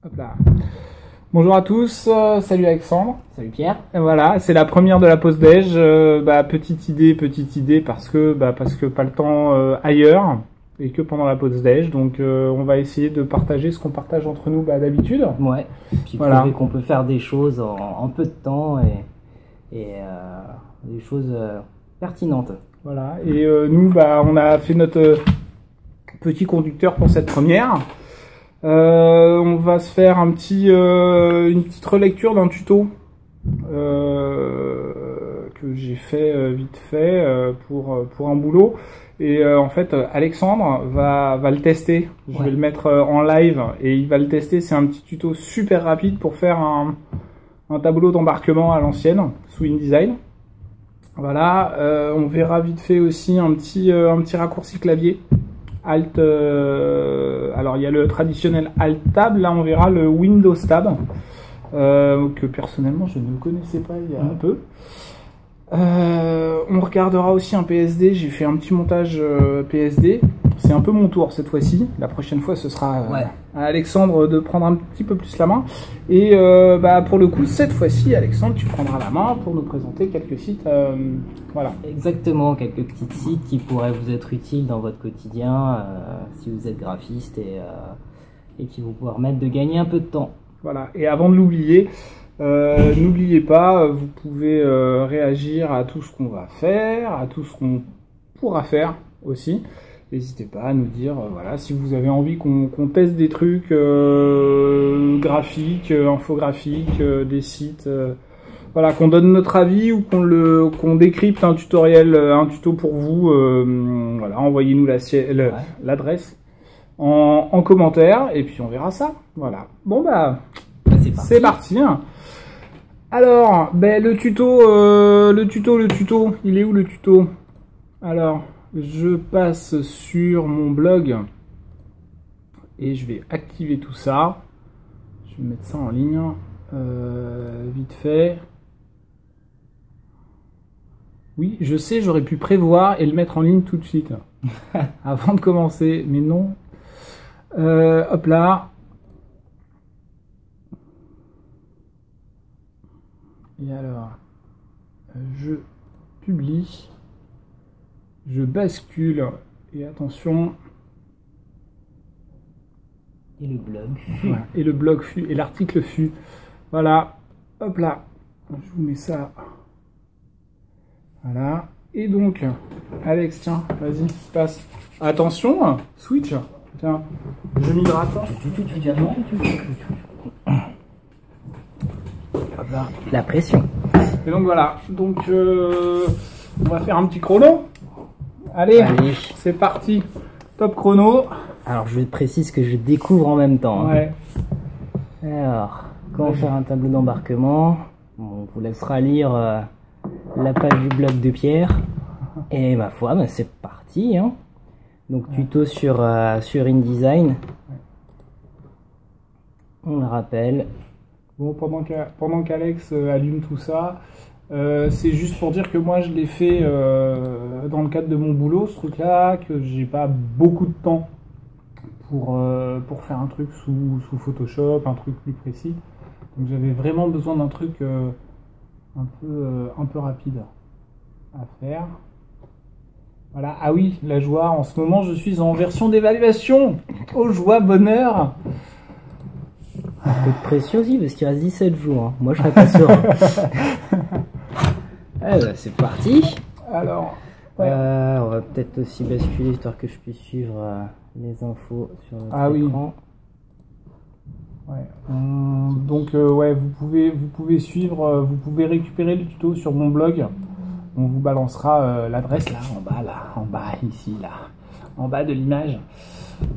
Hop là. Bonjour à tous, salut Alexandre. Salut Pierre. Et voilà, c'est la première de la pause déj. Petite idée parce que pas le temps ailleurs et que pendant la pause déj. Donc on va essayer de partager ce qu'on partage entre nous d'habitude. Ouais. Puis voilà. Prouver qu'on peut faire des choses en peu de temps et des choses pertinentes. Voilà. Et nous, on a fait notre petit conducteur pour cette première. On va se faire une petite relecture d'un tuto que j'ai fait vite fait pour un boulot. Et en fait, Alexandre va le tester. Je vais le mettre en live et il va le tester. C'est un petit tuto super rapide pour faire un tableau d'embarquement à l'ancienne sous InDesign. Voilà. On verra vite fait aussi un petit raccourci clavier. Alt, alors il y a le traditionnel Alt Tab, là on verra le Windows Tab, que personnellement je ne connaissais pas il y a un peu. On regardera aussi un PSD, j'ai fait un petit montage PSD, c'est un peu mon tour cette fois-ci, la prochaine fois ce sera à Alexandre de prendre un petit peu plus la main, et pour le coup cette fois-ci Alexandre tu prendras la main pour nous présenter quelques sites, voilà. Exactement, quelques petits sites qui pourraient vous être utiles dans votre quotidien si vous êtes graphiste et qui vous permettent de gagner un peu de temps. Voilà, et avant de l'oublier, n'oubliez pas, vous pouvez réagir à tout ce qu'on va faire, à tout ce qu'on pourra faire aussi. N'hésitez pas à nous dire, voilà, si vous avez envie qu'on teste des trucs graphiques, infographiques, des sites, voilà, qu'on donne notre avis ou qu'on décrypte un tutoriel, un tuto pour vous, voilà, envoyez-nous l'adresse en commentaire et puis on verra ça. Voilà. Bon c'est parti. Hein. Alors, le tuto, il est où le tuto? Alors, je passe sur mon blog et je vais activer tout ça. Je vais mettre ça en ligne vite fait. Oui, je sais, j'aurais pu prévoir et le mettre en ligne tout de suite avant de commencer, mais non. Hop là. Et alors, je publie, je bascule, et attention. Et le blog. Voilà, et le blog fut, et l'article fut. Voilà, hop là, je vous mets ça. Voilà, et donc, Alex, tiens, vas-y, passe. Attention, switch, tiens, je m'hydrate. La pression. Et donc voilà, donc on va faire un petit chrono. Allez. C'est parti, top chrono. Alors je précise que je découvre en même temps. Ouais. Alors, comment faire un tableau d'embarquement? On vous laissera lire la page du blog de Pierre. Et ma foi, c'est parti. Hein. Donc tuto sur InDesign. On le rappelle. Bon, pendant qu'Alex allume tout ça, c'est juste pour dire que moi je l'ai fait dans le cadre de mon boulot, ce truc-là, que j'ai pas beaucoup de temps pour faire un truc sous Photoshop, un truc plus précis. Donc j'avais vraiment besoin d'un truc un peu rapide à faire. Voilà. Ah oui, la joie, en ce moment je suis en version d'évaluation. Oh joie, bonheur. Un peu de pression aussi parce qu'il reste 17 jours. Hein. Moi je serais pas sûr. C'est parti. Alors, on va peut-être aussi basculer histoire que je puisse suivre les infos sur notre écran. Donc vous pouvez suivre, vous pouvez récupérer le tuto sur mon blog. On vous balancera l'adresse là en bas ici là, en bas de l'image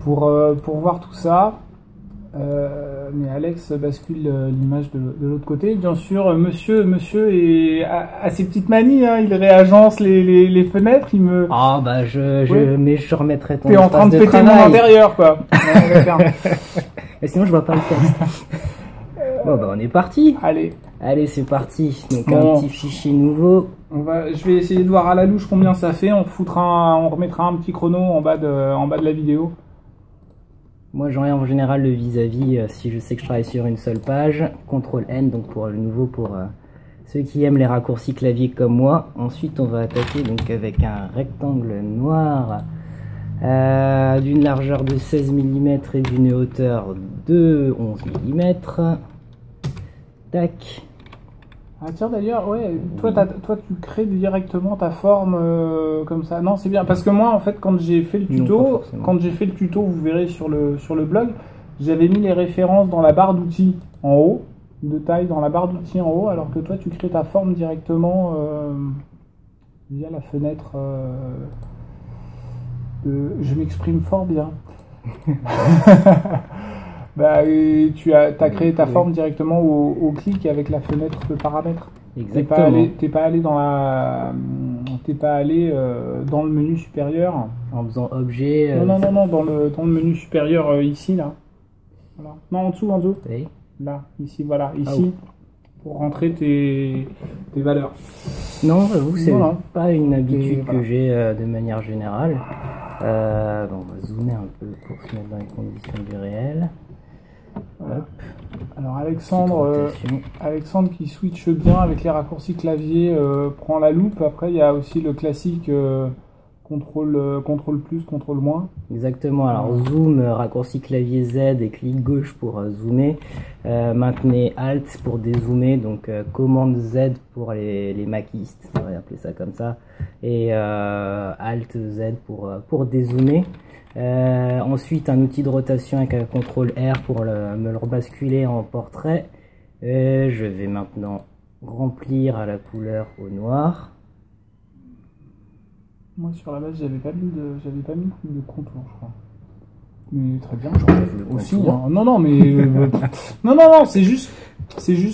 pour voir tout ça. Mais Alex bascule l'image de l'autre côté. Bien sûr, monsieur a ses petites manies, hein, il réagence les fenêtres, il me... Ah mais je remettrai ton... T'es en train de péter mon intérieur, quoi. Et sinon, je vois pas le texte. Bon, on est parti. Allez, c'est parti. Donc, un petit fichier nouveau. Je vais essayer de voir à la louche combien ça fait. On remettra un petit chrono en bas de la vidéo. Moi j'enlève en général le vis-à-vis si je sais que je travaille sur une seule page. CTRL-N, donc pour le nouveau, pour ceux qui aiment les raccourcis clavier comme moi. Ensuite on va attaquer donc avec un rectangle noir d'une largeur de 16 mm et d'une hauteur de 11 mm. Tac. Ah tiens d'ailleurs, ouais, toi tu crées directement ta forme comme ça. Non, c'est bien parce que moi en fait quand j'ai fait le tuto, vous verrez sur le blog, j'avais mis les références dans la barre d'outils en haut, de taille dans la barre d'outils en haut, alors que toi tu crées ta forme directement via la fenêtre je m'exprime fort bien. Bah, tu as créé ta forme directement au clic avec la fenêtre de paramètres. Exactement. T'es pas allé dans le menu supérieur. En faisant objet. Non, dans le menu supérieur ici là. Voilà. Non, en dessous. Oui. Là, ici, voilà, ici. Pour rentrer tes valeurs. Non, j'avoue, c'est pas une habitude voilà. que j'ai de manière générale. Bon, on va zoomer un peu pour se mettre dans les conditions du réel. Voilà. Alors Alexandre qui switch bien avec les raccourcis clavier prend la loupe. Après il y a aussi le classique contrôle plus, contrôle moins. Exactement, alors zoom, raccourci clavier Z et clic gauche pour zoomer. Maintenez Alt pour dézoomer, donc commande Z pour les maquistes, on va appeler ça comme ça. Et Alt Z pour dézoomer. Ensuite un outil de rotation avec un CTRL R pour me le rebasculer en portrait. Je vais maintenant remplir à la couleur au noir. Moi sur la base j'avais pas mis de contour je crois. Mais très bien, j'enlève le aussi. Hein. Non mais non c'est juste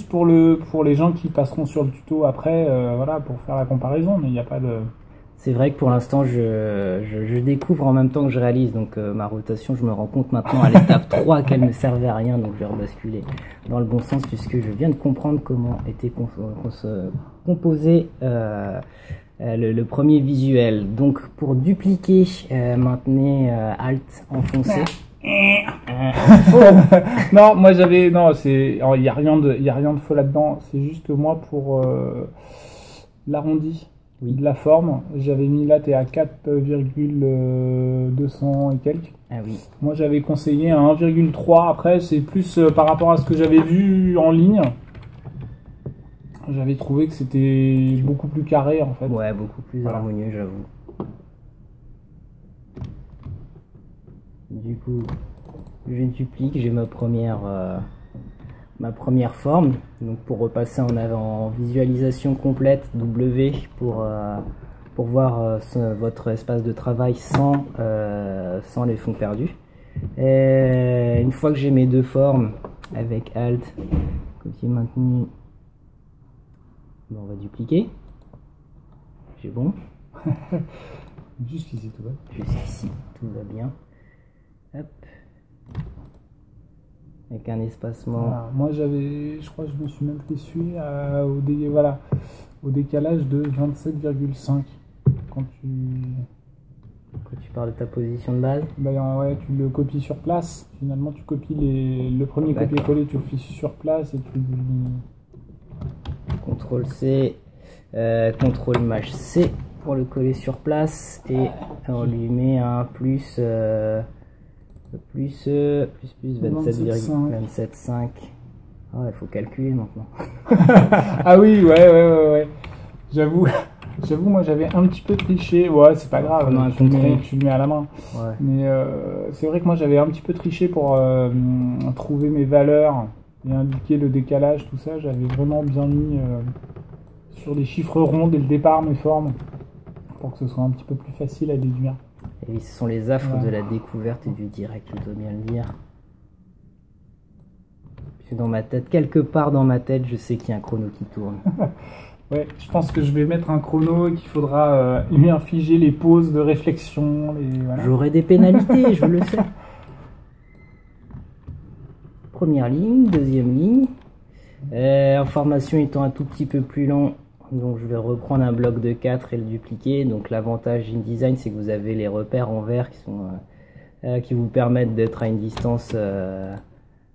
pour les gens qui passeront sur le tuto après voilà pour faire la comparaison, mais il n'y a pas de. C'est vrai que pour l'instant, je découvre en même temps que je réalise, donc ma rotation, je me rends compte maintenant à l'étape 3 qu'elle ne servait à rien, donc je vais rebasculer dans le bon sens puisque je viens de comprendre comment était composé le premier visuel. Donc pour dupliquer, maintenez Alt enfoncé. Non, moi j'avais il y a rien de faux là-dedans, c'est juste moi pour l'arrondi. Oui. De la forme, j'avais mis là, t'es à 4,200 et quelques. Ah oui. Moi j'avais conseillé à 1,3. Après, c'est plus par rapport à ce que j'avais vu en ligne. J'avais trouvé que c'était beaucoup plus carré en fait. Ouais, beaucoup plus harmonieux, j'avoue. Du coup, je duplique, j'ai ma première forme, donc pour repasser en visualisation complète, W pour voir votre espace de travail sans les fonds perdus. Et une fois que j'ai mes deux formes avec Alt, copier maintenu, on va dupliquer. J'ai bon. Jusqu'ici tout va. Jusqu'ici tout va bien. Hop. Avec un espacement. Voilà. Moi je crois que je me suis même fait suivre au décalage de 27,5 quand tu parles de ta position de base. Ben ouais, tu le copies sur place. Finalement, tu copies le premier copier-coller, tu le fais sur place et tu CTRL C, CTRL Maj C pour le coller sur place et on lui met un plus 27,5. Ah, il faut calculer maintenant. Ah oui, ouais. J'avoue, moi j'avais un petit peu triché. Ouais, c'est pas grave, tu le mets à la main. Ouais. Mais c'est vrai que moi j'avais un petit peu triché pour trouver mes valeurs et indiquer le décalage, tout ça. J'avais vraiment bien mis sur des chiffres ronds dès le départ mes formes pour que ce soit un petit peu plus facile à déduire. Et ce sont les affres de la découverte et du direct, je dois bien le dire. Puis dans ma tête, quelque part dans ma tête, je sais qu'il y a un chrono qui tourne. Ouais, je pense que je vais mettre un chrono et qu'il faudra lui infliger les pauses de réflexion. Voilà. J'aurai des pénalités, je le sais. Première ligne, deuxième ligne. Information étant un tout petit peu plus long, donc je vais reprendre un bloc de 4 et le dupliquer. Donc l'avantage InDesign, c'est que vous avez les repères en vert qui sont qui vous permettent d'être à une distance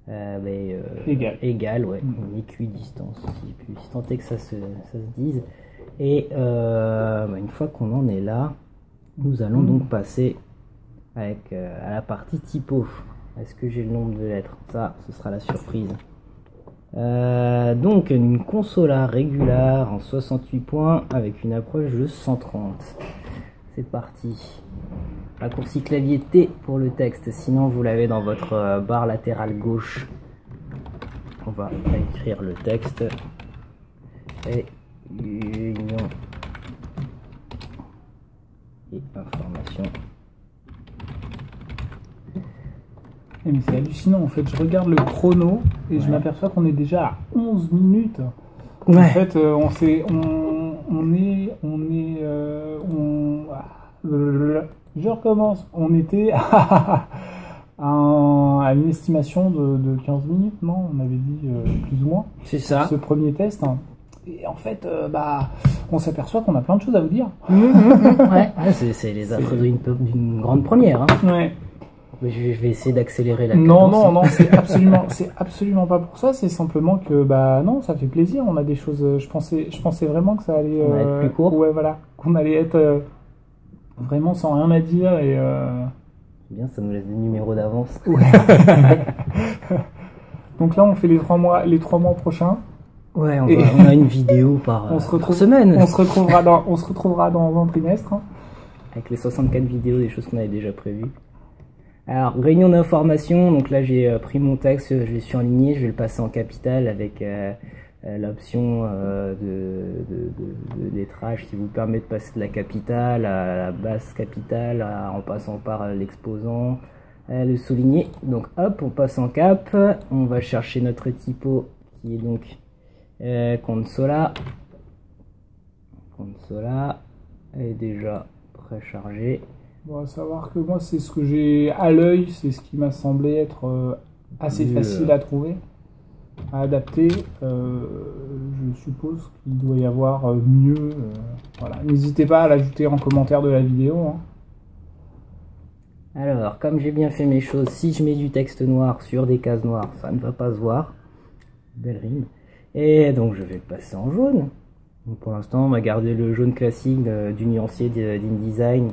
égale, ouais, une équidistance, si tant est que ça se dise. Et une fois qu'on en est là, nous allons donc passer à la partie typo. Est-ce que j'ai le nombre de lettres? Ça, ce sera la surprise. Donc une consola régulière en 68 points avec une approche de 130. C'est parti. Raccourci clavier T pour le texte, sinon vous l'avez dans votre barre latérale gauche. On va écrire le texte. Et union et information. Mais c'est hallucinant en fait, je regarde le chrono et je m'aperçois qu'on est déjà à 11 minutes. Ouais. En fait, je recommence. On était à une estimation de 15 minutes, non? On avait dit plus ou moins. C'est ça. Ce premier test. Et en fait, on s'aperçoit qu'on a plein de choses à vous dire. Ouais, c'est les affres d'une grande première. Hein. Ouais. Je vais essayer d'accélérer la cadence. Non, c'est absolument pas pour ça. C'est simplement que, non, ça fait plaisir. On a des choses. Je pensais vraiment que ça allait être plus court. Ouais, voilà, qu'on allait être vraiment sans rien à dire et. Bien, ça nous laisse des numéros d'avance. Ouais. Donc là, on fait les 3 mois prochains. Ouais, on a une vidéo par semaine. On se retrouvera dans un trimestre. Hein. Avec les 64 vidéos des choses qu'on avait déjà prévues. Alors, réunion d'information, donc là j'ai pris mon texte, je l'ai surligné, je vais le passer en capital avec l'option de lettrage qui vous permet de passer de la capitale à la basse capitale en passant par l'exposant, le souligner. Donc hop, on passe en cap, on va chercher notre typo qui est donc consola. Consola est déjà préchargée. Bon, à savoir que moi, c'est ce que j'ai à l'œil, c'est ce qui m'a semblé être assez facile à trouver, à adapter. Je suppose qu'il doit y avoir mieux. Voilà. N'hésitez pas à l'ajouter en commentaire de la vidéo. Hein. Alors, comme j'ai bien fait mes choses, si je mets du texte noir sur des cases noires, ça ne va pas se voir. Belle rime. Et donc, je vais le passer en jaune. Donc, pour l'instant, on va garder le jaune classique du nuancier d'InDesign.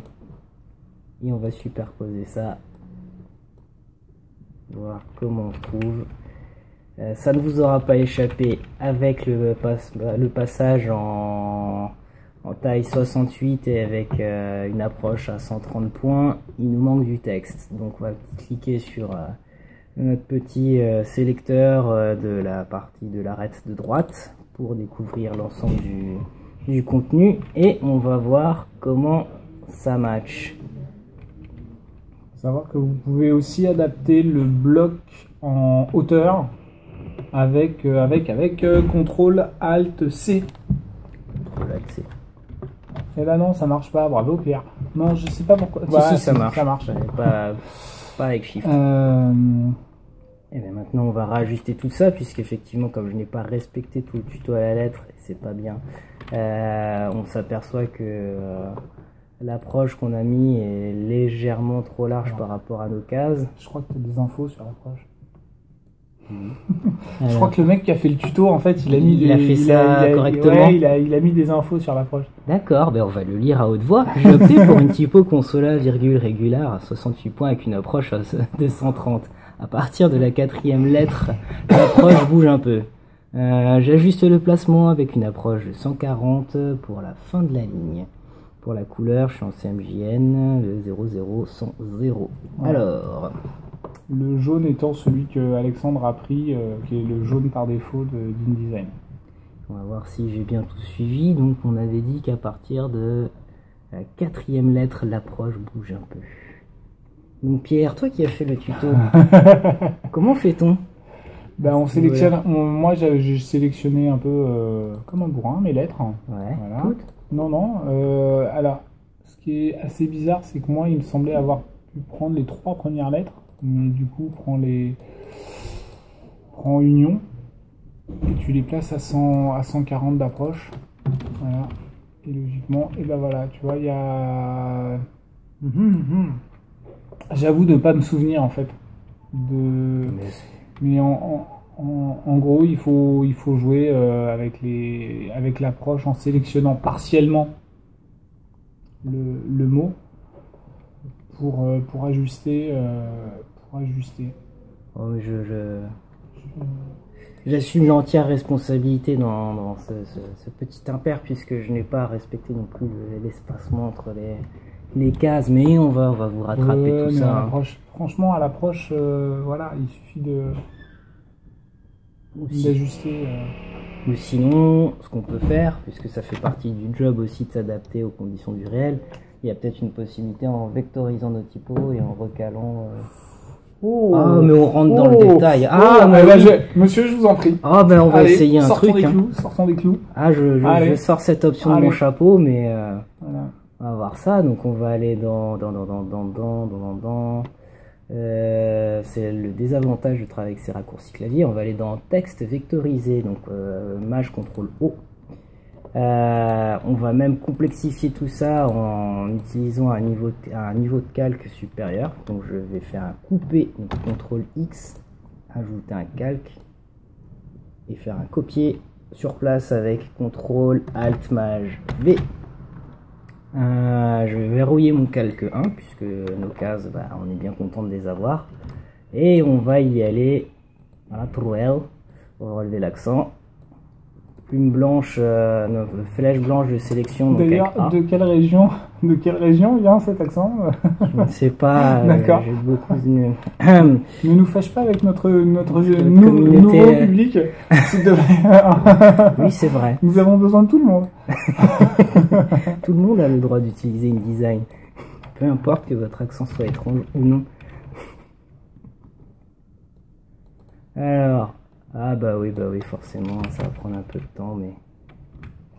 Et on va superposer ça, voir comment on trouve. Ça ne vous aura pas échappé avec le passage en taille 68 et avec une approche à 130 points. Il nous manque du texte, donc on va cliquer sur notre petit sélecteur de la partie de l'arête de droite pour découvrir l'ensemble du contenu et on va voir comment ça match. Savoir que vous pouvez aussi adapter le bloc en hauteur avec CTRL ALT C. CTRL ALT C. Et là non, ça marche pas. Bravo Pierre. Non, je sais pas pourquoi. Si, ça marche. Ça marche. Pas avec Shift. Et bien maintenant on va réajuster tout ça puisqu'effectivement comme je n'ai pas respecté tout le tuto à la lettre et c'est pas bien, on s'aperçoit que l'approche qu'on a mis est légèrement trop large par rapport à nos cases. Je crois que tu as des infos sur l'approche. Je crois que le mec qui a fait le tuto, en fait, il a fait ça correctement. Ouais, il a mis des infos sur l'approche. D'accord, ben on va le lire à haute voix. J'ai opté pour une typo consola virgule régulière à 68 points avec une approche de 130. À partir de la 4e lettre, l'approche bouge un peu. J'ajuste le placement avec une approche de 140 pour la fin de la ligne. Pour la couleur, je suis en CMJN, le 00100. Ouais. Alors, le jaune étant celui que Alexandre a pris, qui est le jaune par défaut d'InDesign. On va voir si j'ai bien tout suivi. Donc, on avait dit qu'à partir de la 4e lettre, l'approche bouge un peu. Donc, Pierre, toi qui as fait le tuto, comment fait-on? Ben, on sélectionne. Moi, j'ai sélectionné un peu comme un bourrin mes lettres. Ouais. Voilà. Toutes. Non. Alors, ce qui est assez bizarre, c'est que moi, il me semblait avoir pu prendre les 3 premières lettres, mais du coup, prends union et tu les places à 140 d'approche. Voilà. Et logiquement, et ben voilà, tu vois, il y a. J'avoue de ne pas me souvenir en fait. Mais en gros, il faut jouer avec l'approche en sélectionnant partiellement le mot pour ajuster. Oh, j'assume l'entière responsabilité dans ce petit impair puisque je n'ai pas respecté non plus l'espacement entre les cases, mais on va vous rattraper tout ça. Franchement, à l'approche, voilà, il suffit d'ajuster. Ou sinon, ce qu'on peut faire, puisque ça fait partie du job aussi de s'adapter aux conditions du réel, il y a peut-être une possibilité en vectorisant nos typos et en recalant. Ah, mais on rentre dans le détail. Monsieur, je vous en prie. Ah, ben on va essayer un truc. Sortons des clous. Ah, je sors cette option de mon chapeau, mais voilà. On va voir ça. Donc, on va aller dans. C'est le désavantage de travailler avec ces raccourcis clavier. On va aller dans texte vectorisé, donc Maj CTRL O. On va même complexifier tout ça en utilisant un niveau de calque supérieur. Donc je vais faire un coupé, donc CTRL X, ajouter un calque et faire un copier sur place avec CTRL ALT MAJ V. Je vais verrouiller mon calque 1 puisque nos cases, on est bien content de les avoir. Et on va y aller à la truelle pour relever l'accent. Plume blanche, flèche blanche de sélection. D'ailleurs, de quelle région vient cet accent? Je ne sais pas. D'accord. J'ai beaucoup de... Ne nous fâche pas avec notre nouveau public. Oui, c'est vrai. Nous avons besoin de tout le monde. Tout le monde a le droit d'utiliser InDesign. Peu importe que votre accent soit étrange ou non. Alors... Ah bah oui, forcément, ça va prendre un peu de temps, mais...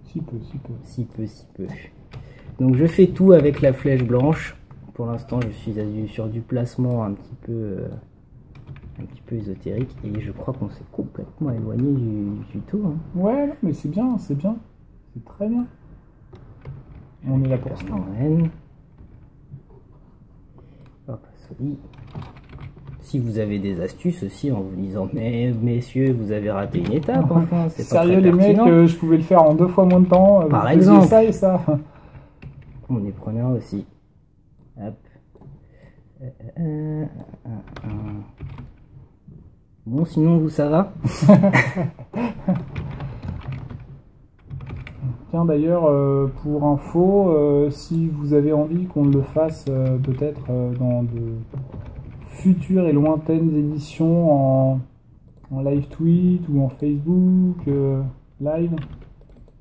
Si peu. Donc je fais tout avec la flèche blanche. Pour l'instant, je suis sur du placement un petit peu ésotérique. Et je crois qu'on s'est complètement éloigné du tuto. Hein. Ouais, mais c'est bien. C'est très bien. On est là pour ça. Hop, solide. Si vous avez des astuces aussi en vous disant mais messieurs vous avez raté une étape enfin c'est pas sérieux les mecs je pouvais le faire en 2 fois moins de temps par exemple ça et ça on est preneur aussi. Hop. Bon sinon vous ça va. Tiens d'ailleurs pour info si vous avez envie qu'on le fasse peut-être dans de futures et lointaines éditions en live tweet ou en Facebook live,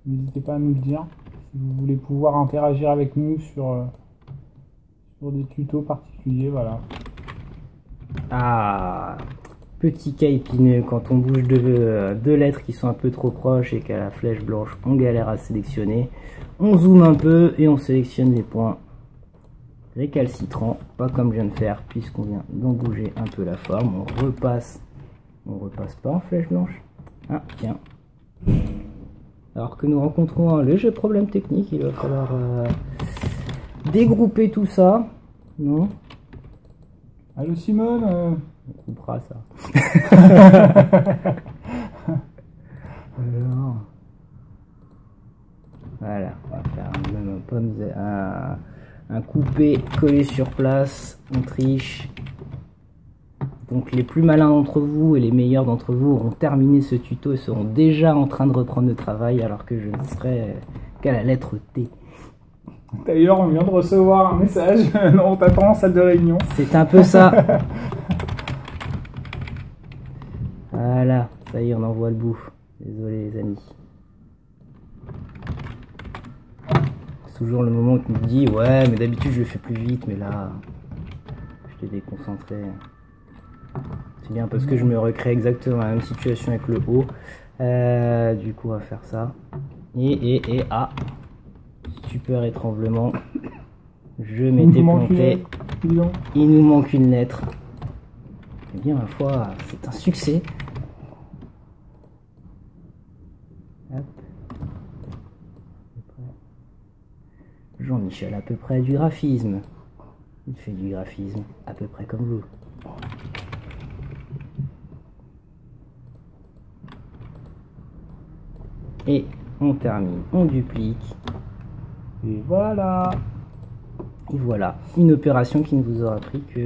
n'hésitez pas à nous le dire si vous voulez pouvoir interagir avec nous sur des tutos particuliers. Voilà. Ah, petit cas épineux, quand on bouge deux lettres qui sont un peu trop proches et qu'à la flèche blanche on galère à sélectionner, on zoome un peu et on sélectionne les points récalcitrant, pas comme je viens de faire puisqu'on vient d'en bouger un peu la forme. On repasse pas en flèche blanche. Ah tiens, alors que nous rencontrons un léger problème technique, il va falloir dégrouper tout ça. Non, allô Simone, on coupera ça. Alors, voilà, on va faire un coupé collé sur place, on triche. Donc les plus malins d'entre vous et les meilleurs d'entre vous auront terminé ce tuto et seront déjà en train de reprendre le travail alors que je ne serai qu'à la lettre T. D'ailleurs on vient de recevoir un message, on t'attend en salle de réunion. C'est un peu ça. Voilà, ça y est on en voit le bout. Désolé les amis. Toujours le moment où tu me dis ouais mais d'habitude je le fais plus vite mais là je t'ai déconcentré. C'est bien parce que je me recrée exactement la même situation avec le haut. Du coup on va faire ça. Et super étranglement. Je m'étais planté. Il nous manque une lettre. Eh bien ma foi c'est un succès. Hop. Jean-Michel à peu près du graphisme. Il fait du graphisme à peu près comme vous. Et on termine, on duplique. Et voilà. Et voilà, une opération qui ne vous aura pris que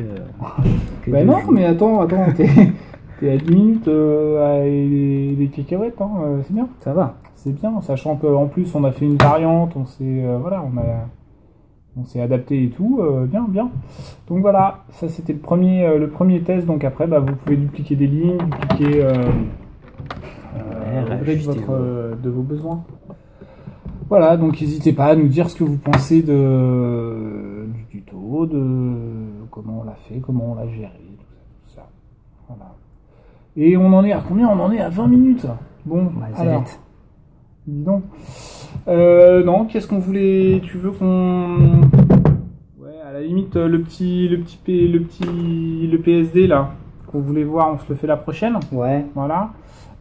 Bah 2 non, jours. mais attends, t'es à 10 minutes à les cacahuètes, hein, c'est bien. Ça va. C'est bien, sachant qu'en plus on a fait une variante, on s'est voilà, on s'est adapté et tout, bien, bien. Donc voilà, ça c'était le premier test. Donc après, bah, vous pouvez dupliquer des lignes, dupliquer au gré de vos besoins. Voilà, donc n'hésitez pas à nous dire ce que vous pensez du tuto, de comment on l'a fait, comment on l'a géré, tout ça. Voilà. Et on en est à combien? On en est à 20 minutes. Bon, Bah, alors, dis donc. Non, qu'est-ce qu'on voulait? Tu veux qu'on... Ouais, à la limite, le PSD là, qu'on voulait voir, on se le fait la prochaine. Ouais. Voilà.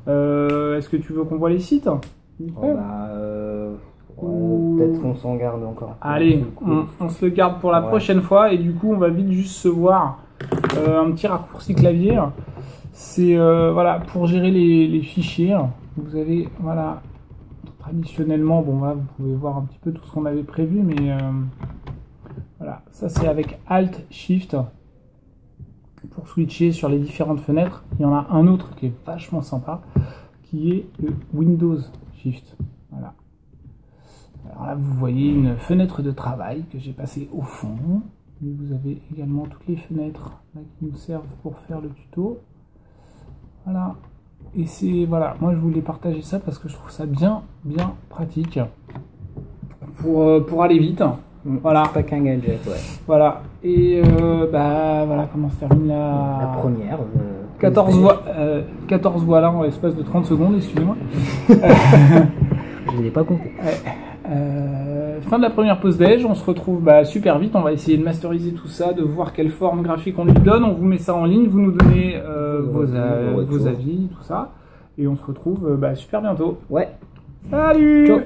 Est-ce que tu veux qu'on voit les sites? Peut-être qu'on s'en garde encore. Allez, on se le garde pour la prochaine fois, et du coup on va vite juste se voir un petit raccourci clavier. C'est voilà, pour gérer les fichiers. Vous avez, voilà, traditionnellement, bon là vous pouvez voir un petit peu tout ce qu'on avait prévu, mais voilà, ça c'est avec Alt Shift pour switcher sur les différentes fenêtres. Il y en a un autre qui est vachement sympa, qui est le Windows Shift. Voilà. Alors là, vous voyez une fenêtre de travail que j'ai passée au fond. Et vous avez également toutes les fenêtres là, qui nous servent pour faire le tuto. Voilà. Et c'est, voilà, moi je voulais partager ça parce que je trouve ça bien pratique pour aller vite. Voilà. Pas qu'un gadget, ouais. Voilà. Et bah voilà comment se termine La première. 14 voix là en l'espace de 30 secondes, excusez-moi. Je ne l'ai pas compté. Fin de la première pause déj, on se retrouve super vite, on va essayer de masteriser tout ça, de voir quelle forme graphique on lui donne, on vous met ça en ligne, vous nous donnez vos avis, tout ça, et on se retrouve super bientôt. Ouais. Salut! Ciao.